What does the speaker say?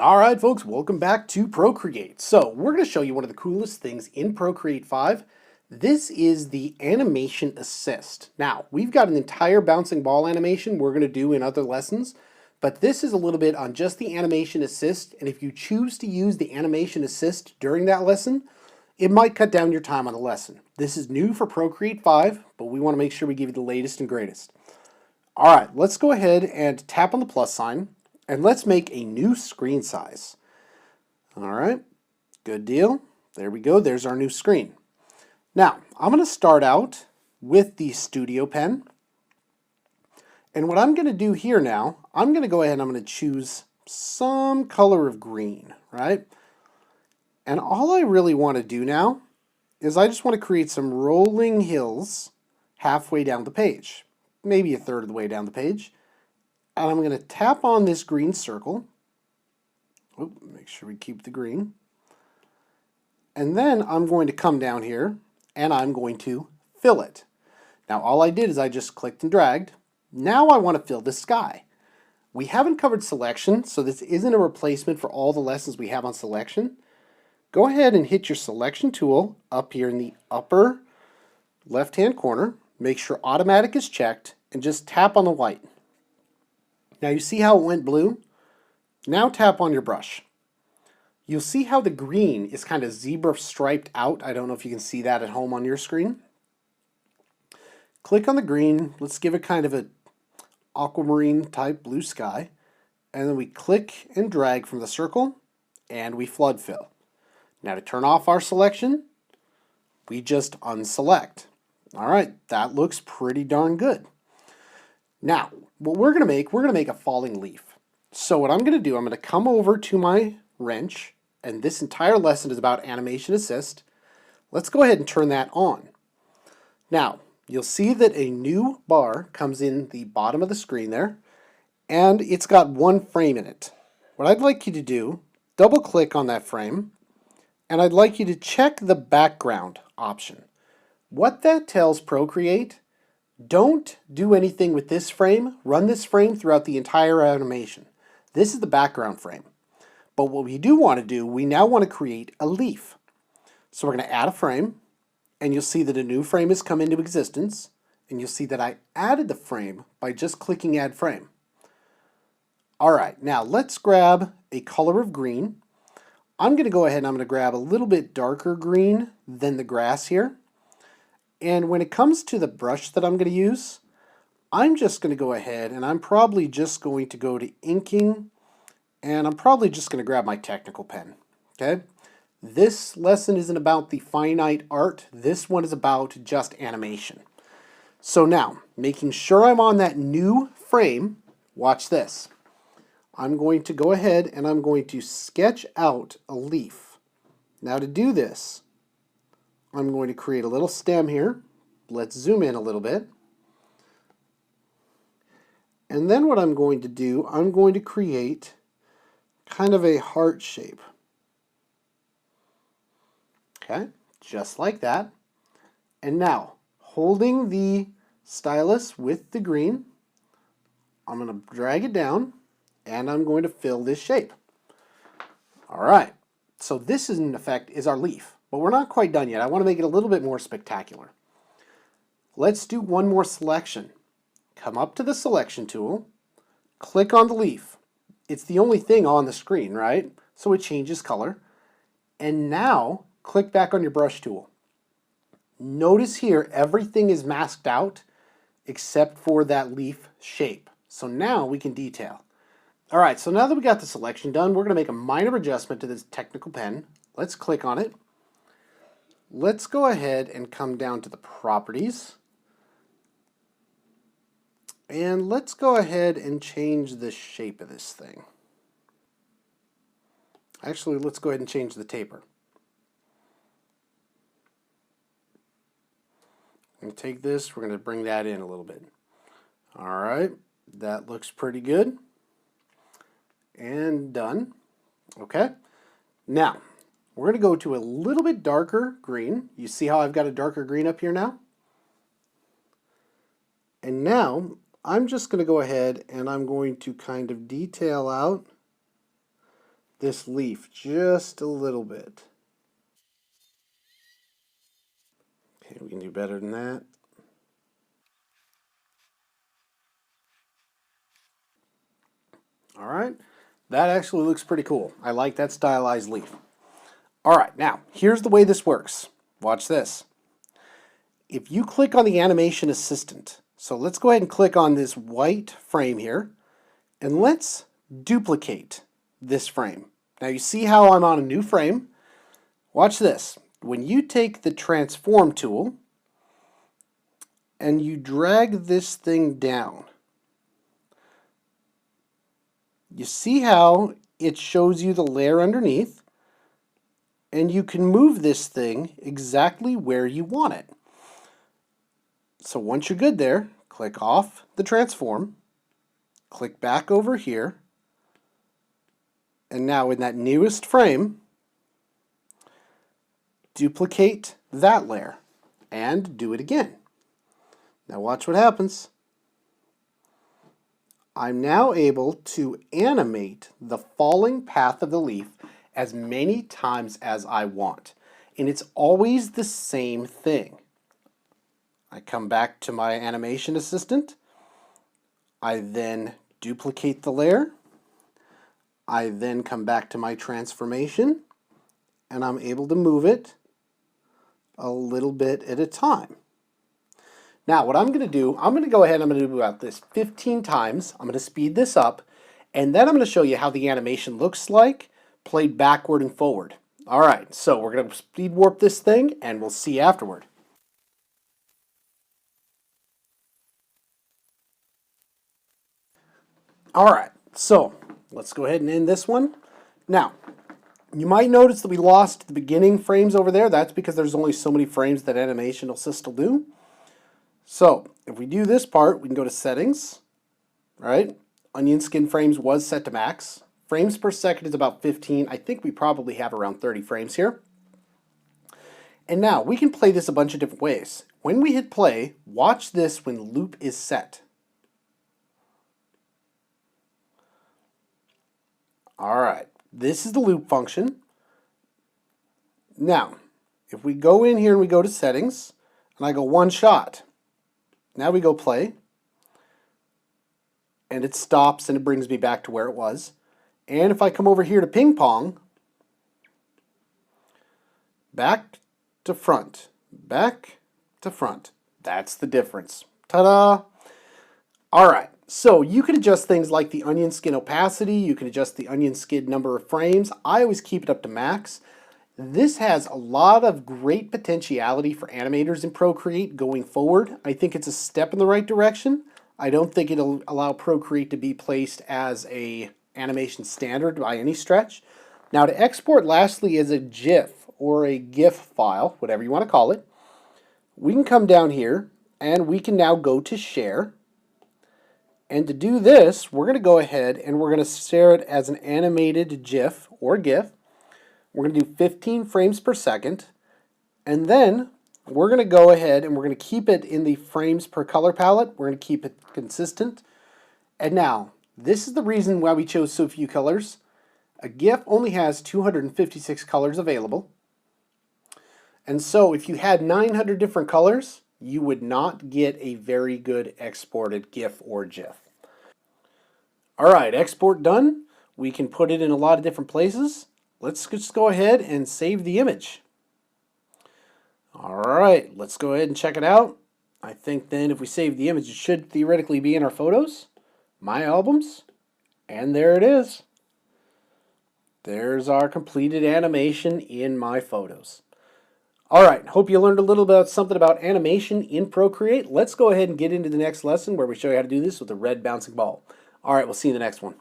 Alright folks, welcome back to Procreate. So we're going to show you one of the coolest things in Procreate 5. This is the animation assist. Now, we've got an entire bouncing ball animation we're going to do in other lessons, but this is a little bit on just the animation assist, and if you choose to use the animation assist during that lesson, it might cut down your time on the lesson. This is new for Procreate 5, but we want to make sure we give you the latest and greatest. Alright, let's go ahead and tap on the plus sign. And let's make a new screen size. All right, good deal. There we go. There's our new screen. Now, I'm going to start out with the studio pen. And what I'm going to do here now, I'm going to go ahead and I'm going to choose some color of green, right? And all I really want to do now is I just want to create some rolling hills halfway down the page, maybe a third of the way down the page. And I'm going to tap on this green circle. Make sure we keep the green. And then I'm going to come down here and I'm going to fill it. Now all I did is I just clicked and dragged. Now I want to fill the sky. We haven't covered selection, so this isn't a replacement for all the lessons we have on selection. Go ahead and hit your selection tool up here in the upper left-hand corner. Make sure automatic is checked and just tap on the white. Now you see how it went blue? Now tap on your brush. You'll see how the green is kind of zebra striped out. I don't know if you can see that at home on your screen. Click on the green. Let's give it kind of an aquamarine type blue sky. And then we click and drag from the circle and we flood fill. Now to turn off our selection, we just unselect. All right, that looks pretty darn good. Now, what we're going to make a falling leaf. So what I'm going to do, I'm going to come over to my wrench, and this entire lesson is about animation assist. Let's go ahead and turn that on. Now, you'll see that a new bar comes in the bottom of the screen there, and it's got one frame in it. What I'd like you to do, double click on that frame, and I'd like you to check the background option. What that tells Procreate, don't do anything with this frame. Run this frame throughout the entire animation. This is the background frame. But what we do want to do, we now want to create a leaf. So we're going to add a frame, and you'll see that a new frame has come into existence, and you'll see that I added the frame by just clicking Add Frame. Alright, now let's grab a color of green. I'm going to go ahead and I'm going to grab a little bit darker green than the grass here. And when it comes to the brush that I'm going to use, I'm just going to go ahead and I'm probably just going to go to inking, and I'm probably just going to grab my technical pen. Okay? This lesson isn't about the finite art. This one is about just animation. So now, making sure I'm on that new frame, watch this. I'm going to go ahead and I'm going to sketch out a leaf. Now to do this, I'm going to create a little stem here. Let's zoom in a little bit. And then what I'm going to do, I'm going to create kind of a heart shape. Okay, just like that. And now, holding the stylus with the green, I'm going to drag it down and I'm going to fill this shape. All right, so this in effect is our leaf. But we're not quite done yet. I want to make it a little bit more spectacular. Let's do one more selection. Come up to the selection tool, click on the leaf. It's the only thing on the screen, right? So it changes color. And now, click back on your brush tool. Notice here, everything is masked out except for that leaf shape. So now we can detail. All right, so now that we got the selection done, we're going to make a minor adjustment to this technical pen. Let's click on it. Let's go ahead and come down to the properties. And let's go ahead and change the shape of this thing. Actually, let's go ahead and change the taper. I'm going to take this, we're going to bring that in a little bit. All right, that looks pretty good. And done. Okay, now we're going to go to a little bit darker green. You see how I've got a darker green up here now? And now I'm just going to go ahead and I'm going to kind of detail out this leaf just a little bit. Okay, we can do better than that. All right, that actually looks pretty cool. I like that stylized leaf. All right, now here's the way this works. Watch this. If you click on the animation assistant, so let's go ahead and click on this white frame here, and let's duplicate this frame. Now you see how I'm on a new frame? Watch this. When you take the transform tool and you drag this thing down, you see how it shows you the layer underneath, and you can move this thing exactly where you want it. So once you're good there, click off the transform, click back over here, and now in that newest frame, duplicate that layer and do it again. Now watch what happens. I'm now able to animate the falling path of the leaf as many times as I want. And it's always the same thing. I come back to my animation assistant. I then duplicate the layer. I then come back to my transformation, and I'm able to move it a little bit at a time. Now what I'm going to do, I'm going to go ahead and I'm going to do about this 15 times. I'm going to speed this up, and then I'm going to show you how the animation looks like played backward and forward. All right, so we're going to speed warp this thing, and we'll see you afterward. All right, so let's go ahead and end this one. Now, you might notice that we lost the beginning frames over there. That's because there's only so many frames that Animation Assist will do. So if we do this part, we can go to settings, right? Onion skin frames was set to max. Frames per second is about 15. I think we probably have around 30 frames here. And now we can play this a bunch of different ways. When we hit play, watch this when loop is set. All right, this is the loop function. Now, if we go in here and we go to settings, and I go one shot, now we go play, and it stops and it brings me back to where it was. And if I come over here to ping pong, back to front, back to front. That's the difference. Ta-da! All right, so you can adjust things like the onion skin opacity, you can adjust the onion skin number of frames. I always keep it up to max. This has a lot of great potentiality for animators in Procreate going forward. I think it's a step in the right direction. I don't think it'll allow Procreate to be placed as a animation standard by any stretch. Now to export lastly as a GIF or a GIF file, whatever you want to call it, we can come down here and we can now go to share. And to do this, we're going to go ahead and we're going to share it as an animated GIF or GIF. We're going to do 15 frames per second, and then we're going to go ahead and we're going to keep it in the frames per color palette. We're going to keep it consistent. And now, this is the reason why we chose so few colors. A GIF only has 256 colors available. And so if you had 900 different colors, you would not get a very good exported GIF or GIF. All right, export done. We can put it in a lot of different places. Let's just go ahead and save the image. All right, let's go ahead and check it out. I think then if we save the image, it should theoretically be in our photos, my albums, and there it is. There's our completed animation in my photos. All right, hope you learned a little bit something about animation in Procreate. Let's go ahead and get into the next lesson where we show you how to do this with a red bouncing ball. All right, we'll see you in the next one.